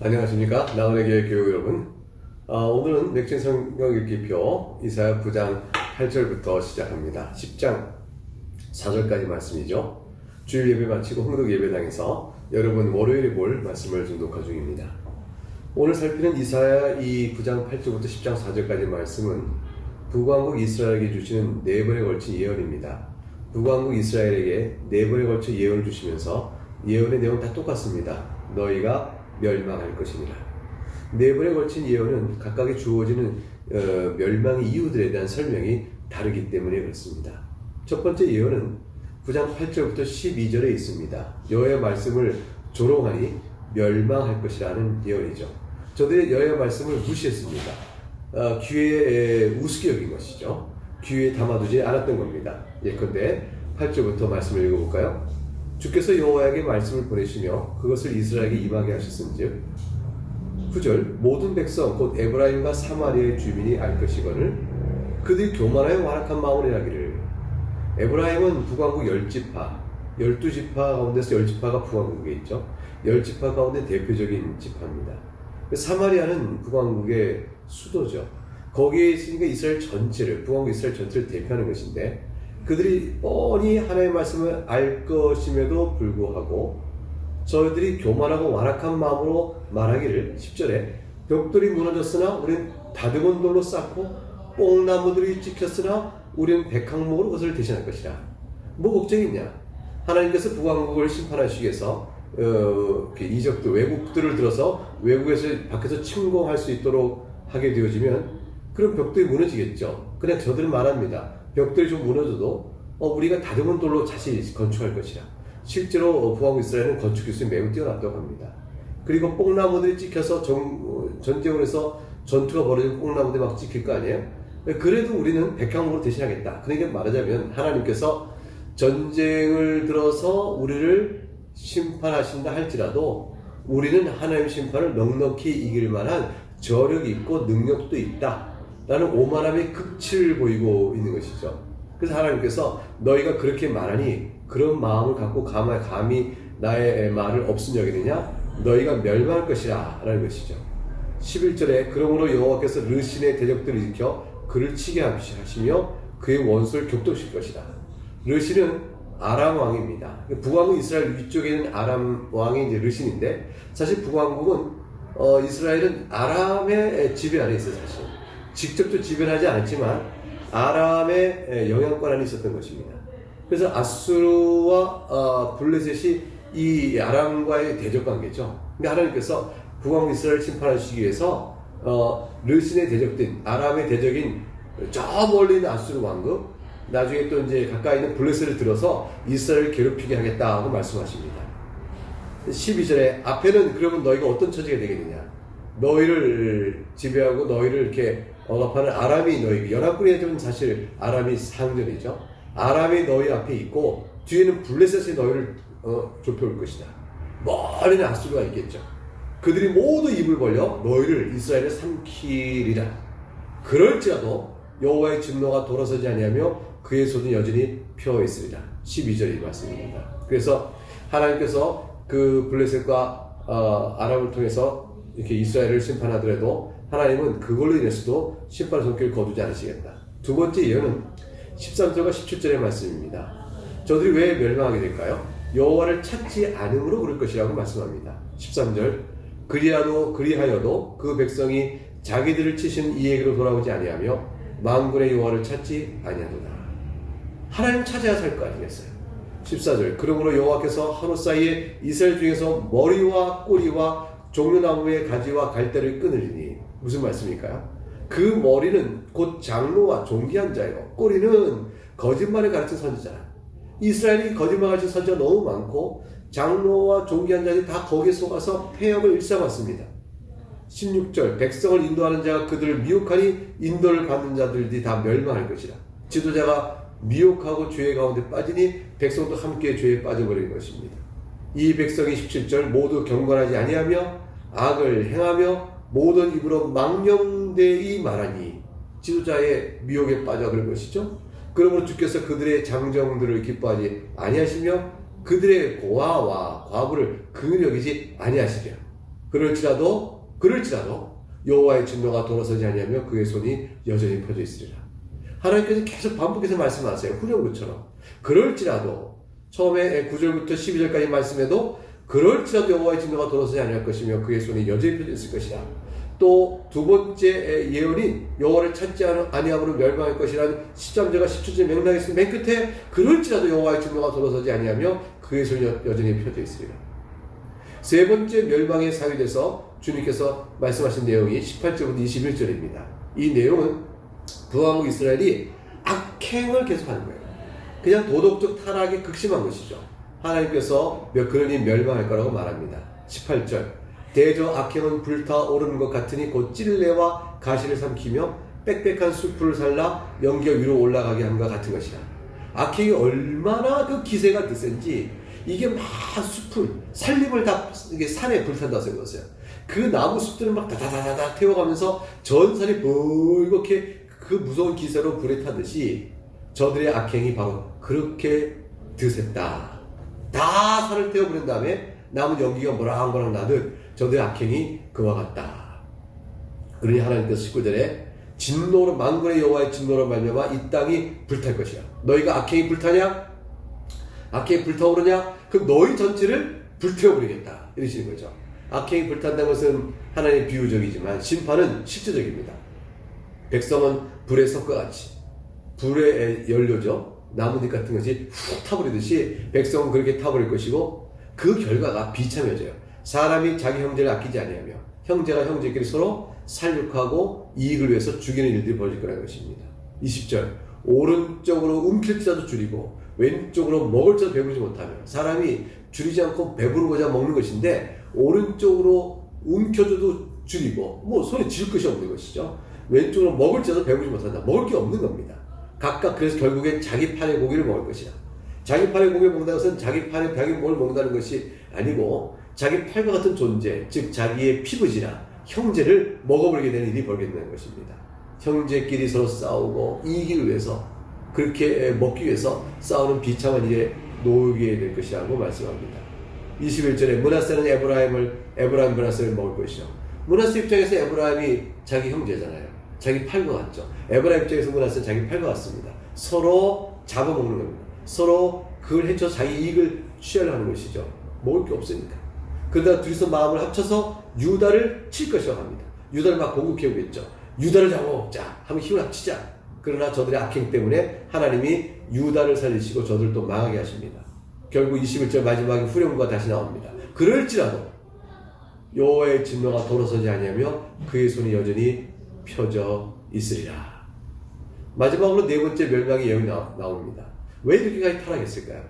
안녕하십니까. 나훈의 교회 교육 여러분. 오늘은 맥주 성경 읽기표 이사야 9장 8절부터 시작합니다. 10장 4절까지 말씀이죠. 주일 예배 마치고 홍덕 예배당에서 여러분 월요일에 볼 말씀을 좀 녹화 중입니다. 오늘 살피는 이사야 이 9장 8절부터 10장 4절까지 말씀은 북왕국 이스라엘에게 주시는 4번에 걸친 예언입니다. 북왕국 이스라엘에게 4번에 걸쳐 예언을 주시면서 예언의 내용은 다 똑같습니다. 너희가 멸망할 것이니라. 4번에 걸친 예언은 각각의 주어지는 멸망의 이유들에 대한 설명이 다르기 때문에 그렇습니다. 첫 번째 예언은 9장 8절부터 12절에 있습니다. 여호와의 말씀을 조롱하니 멸망할 것이라는 예언이죠. 저들이 여호와의 말씀을 무시했습니다. 귀에 우습게 여긴 것이죠. 귀에 담아두지 않았던 겁니다. 예컨대 8절부터 말씀을 읽어볼까요? 주께서 여호와에게 말씀을 보내시며 그것을 이스라엘에게 임하게 하셨은즉 9절 모든 백성 곧 에브라임과 사마리아의 주민이 알 것이거늘 그들이 교만하여 완악한 마음을 하기를. 에브라임은 북왕국 10지파 12지파 가운데서 10지파가 북왕국에 있죠. 10지파 가운데 대표적인 지파입니다. 사마리아는 북왕국의 수도죠. 거기에 있으니까 이스라엘 전체를, 북왕국 이스라엘 전체를 대표하는 것인데 그들이 뻔히 하나님의 말씀을 알 것임에도 불구하고 저희들이 교만하고 완악한 마음으로 말하기를 10절에 벽돌이 무너졌으나 우린 다듬은 돌로 쌓고 뽕나무들이 찍혔으나 우린 백항목으로 그것을 대신할 것이라. 뭐 걱정이 있냐? 하나님께서 북왕국을 심판하시기 위해서 이적들, 외국들을 들어서 외국에서 밖에서 침공할 수 있도록 하게 되어지면 그럼 벽돌이 무너지겠죠. 그냥 저들은 말합니다. 벽돌이 좀 무너져도 우리가 다듬은 돌로 다시 건축할 것이라. 실제로 북왕국 이스라엘은 건축 기술이 매우 뛰어났다고 합니다. 그리고 뽕나무들이 찍혀서 전쟁을 해서 전투가 벌어지면 뽕나무들이 막 찍힐 거 아니에요? 그래도 우리는 백향목으로 대신하겠다. 그러니까 말하자면 하나님께서 전쟁을 들어서 우리를 심판하신다 할지라도 우리는 하나님의 심판을 넉넉히 이길 만한 저력이 있고 능력도 있다 라는 오만함의 극치를 보이고 있는 것이죠. 그래서 하나님께서 너희가 그렇게 말하니 그런 마음을 갖고 감히 나의 말을 없음 여기느냐? 너희가 멸망할 것이라 라는 것이죠. 11절에 그러므로 여호와께서 르신의 대적들을 일으켜 그를 치게 하시며 그의 원수를 격동실 것이다. 르신은 아람 왕입니다. 북왕국 이스라엘 위쪽에 있는 아람 왕이 이제 르신인데 사실 북왕국은 이스라엘은 아람의 지배 안에 있어요. 사실 직접도 지배하지 않았지만 아람의 영향권 안에 있었던 것입니다. 그래서 아수르와 블레셋이 이 아람과의 대적 관계죠. 근데 하나님께서 북왕국 이스라엘을 심판하시기 위해서 르신의 대적된 아람의 대적인 저 멀리 있는 아수르 왕국, 나중에 또 이제 가까이 있는 블레셋을 들어서 이스라엘을 괴롭히게 하겠다고 말씀하십니다. 12절에 앞에는 그러면 너희가 어떤 처지가 되겠느냐? 너희를 지배하고 너희를 이렇게 억압하는 아람이 너희, 연합군이지만 사실 아람이 상전이죠. 아람이 너희 앞에 있고 뒤에는 블레셋이 너희를 좁혀올 것이다. 멀리는 아수르가 있겠죠. 그들이 모두 입을 벌려 너희를 이스라엘에 삼키리라. 그럴지라도 여호와의 진노가 돌아서지 아니하며 그의 손은 여전히 펴 있으리라. 12절의 말씀입니다. 그래서 하나님께서 그 블레셋과 아람을 통해서 이렇게 이스라엘을 심판하더라도 하나님은 그걸로 인해서도 심판의 손길을 거두지 않으시겠다. 두 번째 예언은 13절과 17절의 말씀입니다. 저들이 왜 멸망하게 될까요? 여호와를 찾지 않음으로 그럴 것이라고 말씀합니다. 13절 그리하여도 그 백성이 자기들을 치신 이에게로 돌아오지 아니하며 만군의 여호와를 찾지 아니하도다. 하나님 찾아야 살 거 아니겠어요? 14절 그러므로 여호와께서 하루 사이에 이스라엘 중에서 머리와 꼬리와 종려나무의 가지와 갈대를 끊으리니 무슨 말씀일까요? 그 머리는 곧 장로와 존귀한 자요, 꼬리는 거짓말을 가르친 선지자라. 이스라엘이 거짓말 가르친 선지자가 너무 많고 장로와 존귀한 자들이 다 거기에 속아서 폐역을 일삼았습니다. 16절 백성을 인도하는 자가 그들을 미혹하니 인도를 받는 자들이 다 멸망할 것이라. 지도자가 미혹하고 죄 가운데 빠지니 백성도 함께 죄에 빠져버리는 것입니다. 이 백성이 17절 모두 경건하지 아니하며 악을 행하며 모든 입으로 망령되이 말하니 지도자의 미혹에 빠져 그럴 것이죠. 그러므로 주께서 그들의 장정들을 기뻐하지 아니하시며 그들의 고아와 과부를 긍휼히 여기지 아니하시리라. 그럴지라도 여호와의 진노가 돌아서지 아니하며 그의 손이 여전히 펴져 있으리라. 하나님께서 계속 반복해서 말씀하세요. 후렴구처럼. 그럴지라도 처음에 9절부터 12절까지 말씀해도 그럴지라도 여호와의 진노가 돌아서지 아니할 것이며 그의 손이 여전히 펴져 있을 것이라. 또 두 번째 예언인 여호와를 찾지 아니함으로 멸망할 것이라는 13절과 17절 명랑했으니 맨 끝에 그럴지라도 여호와의 진노가 돌아서지 아니하며 그의 손이 여전히 펴져 있으리라. 세 번째 멸망의 사유에서 주님께서 말씀하신 내용이 18절부터 21절입니다. 이 내용은 부왕국 이스라엘이 악행을 계속하는 거예요. 그냥 도덕적 타락에 극심한 것이죠. 하나님께서 그러니 멸망할 거라고 말합니다. 18절 대저 악행은 불타오르는 것 같으니 곧 찔레와 가시를 삼키며 빽빽한 숲을 살라 연기가 위로 올라가게 함과 같은 것이라. 악행이 얼마나 그 기세가 드센지 이게 막 숲을 산림을 다 이게 산에 불탄다고 생각했어요. 그 나무 숲들을 막 다다다다 태워가면서 전산이 벌겋게 그 무서운 기세로 불에 타듯이 저들의 악행이 바로 그렇게 드셌다. 다 산을 태워버린 다음에 남은 연기가 모락모락 나듯 저들의 악행이 그와 같다. 그러니 하나님께서 19절에 진노로 만군의 여호와의 진노로 말미암아 이 땅이 불탈 것이야. 너희가 악행이 불타냐? 악행이 불타오르냐? 그럼 너희 전체를 불태워버리겠다. 이러시는 거죠. 악행이 불탄다는 것은 하나님의 비유적이지만 심판은 실제적입니다. 백성은 불의 석과 같이 불의 연료죠. 나뭇잎 같은 것이 훅 타버리듯이 백성은 그렇게 타버릴 것이고 그 결과가 비참해져요. 사람이 자기 형제를 아끼지 아니하며 형제가 형제끼리 서로 살육하고 이익을 위해서 죽이는 일들이 벌어질 거라는 것입니다. 20절 오른쪽으로 움킬지라도 줄이고 왼쪽으로 먹을지라도 배부르지 못하며 사람이 줄이지 않고 배부르고자 먹는 것인데 오른쪽으로 움켜줘도 줄이고 뭐 손에 쥘 것이 없는 것이죠. 왼쪽으로 먹을지라도 배부르지 못한다. 먹을 게 없는 겁니다. 각각 그래서 결국엔 자기 팔의 고기를 먹을 것이다. 자기 팔의 고기를 먹는다는 것은 자기 팔의 벽에 뭘 먹는다는 것이 아니고 자기 팔과 같은 존재, 즉 자기의 피부지나 형제를 먹어버리게 되는 일이 벌어진다는 것입니다. 형제끼리 서로 싸우고 이익을 위해서 그렇게 먹기 위해서 싸우는 비참한 일에 놓이게 될 것이라고 말씀합니다. 21절에 므낫세는 에브라임 므낫세를 먹을 것이요. 므낫세 입장에서 에브라임이 자기 형제잖아요. 자기 팔과 같죠. 에브라임 입장에서 므낫세는 자기 팔과 같습니다. 서로 잡아먹는 겁니다. 서로 그걸 해쳐 자기 이익을 취하려 하는 것이죠. 먹을 게 없으니까. 그러다 둘이서 마음을 합쳐서 유다를 칠 것이라고 합니다. 유다를 막 공격해오겠죠. 유다를 잡아먹자 하면 힘을 합치자. 그러나 저들의 악행 때문에 하나님이 유다를 살리시고 저들도 망하게 하십니다. 결국 21절 마지막에 후렴구가 다시 나옵니다. 그럴지라도 여호와의 진노가 돌아서지 아니하며 그의 손이 여전히 펴져 있으리라. 마지막으로 네 번째 멸망의 예언이 나옵니다. 왜 이렇게까지 타락했을까요?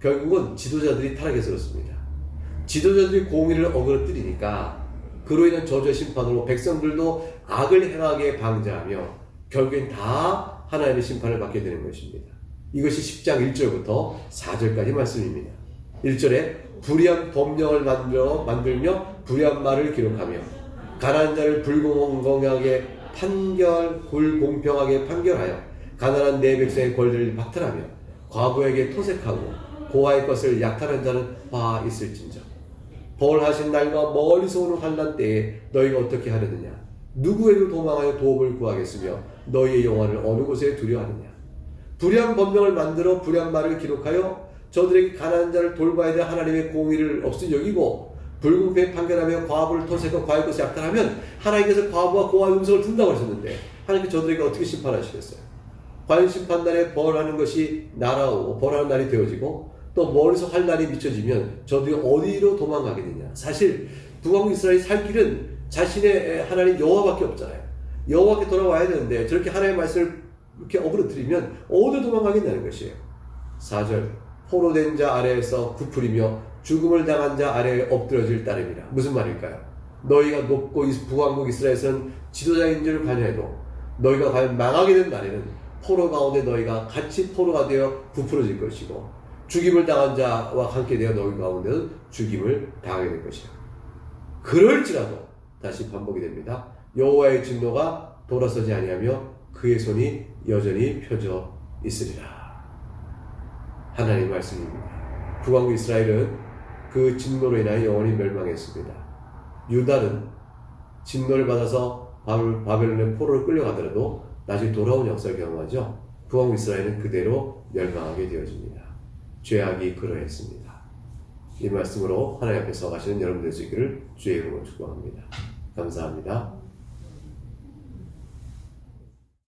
결국은 지도자들이 타락해서 그렇습니다. 지도자들이 공의를 어그러뜨리니까 그로 인한 저주의 심판으로 백성들도 악을 행하게 방지하며 결국엔 다 하나님의 심판을 받게 되는 것입니다. 이것이 10장 1절부터 4절까지 말씀입니다. 1절에 불의한 법령을 만들며 불의한 말을 기록하며 가난한 자를 불공평하게 판결하여 가난한 내 백성의 권리를 박탈하며 과부에게 토색하고 고아의 것을 약탈한 자는 화 있을진저. 벌하신 날과 멀리서 오는 환난 때에 너희가 어떻게 하려느냐? 누구에게 도망하여 도움을 구하겠으며 너희의 영혼을 어느 곳에 두려하느냐? 불의한 법령을 만들어 불의한 말을 기록하여 저들에게 가난한 자를 돌봐야 될 하나님의 공의를 없이 여기고 불공평히 판결하며 과부를 토색하고 과의 것을 약탈하면 하나님께서 과부와 고아의 음성을 둔다고 하셨는데 하나님께서 저들에게 어떻게 심판하시겠어요? 과연 심판날에 벌하는 것이 날아오고 벌하는 날이 되어지고 또 멀리서 환난이 미쳐지면 저들이 어디로 도망가겠느냐? 사실 북왕국 이스라엘이 살 길은 자신의 하나님 여호와밖에 없잖아요. 여호와께 돌아와야 되는데 저렇게 하나님의 말씀을 이렇게 어그러뜨리면 어디로 도망가겠냐는 것이에요. 4절 포로된 자 아래에서 굽으리며 죽음을 당한 자 아래에 엎드러질 따름이라. 무슨 말일까요? 너희가 높고 북왕국 이스라엘에서는 지도자인 줄 관여해도 너희가 과연 망하게 된 날에는 포로 가운데 너희가 같이 포로가 되어 부풀어질 것이고 죽임을 당한 자와 함께 되어 너희 가운데는 죽임을 당하게 될 것이다. 그럴지라도 다시 반복이 됩니다. 여호와의 진노가 돌아서지 아니하며 그의 손이 여전히 펴져 있으리라. 하나님의 말씀입니다. 북왕국 이스라엘은 그 진노로 인하여 영원히 멸망했습니다. 유다는 진노를 받아서 바벨론의 포로로 끌려가더라도 나중에 돌아온 역사를 경험하죠. 북왕 이스라엘은 그대로 멸망하게 되어집니다. 죄악이 그러했습니다. 이 말씀으로 하나님 앞에 서가시는 여러분들 수 있기를 주의 이름으로 축복합니다. 감사합니다.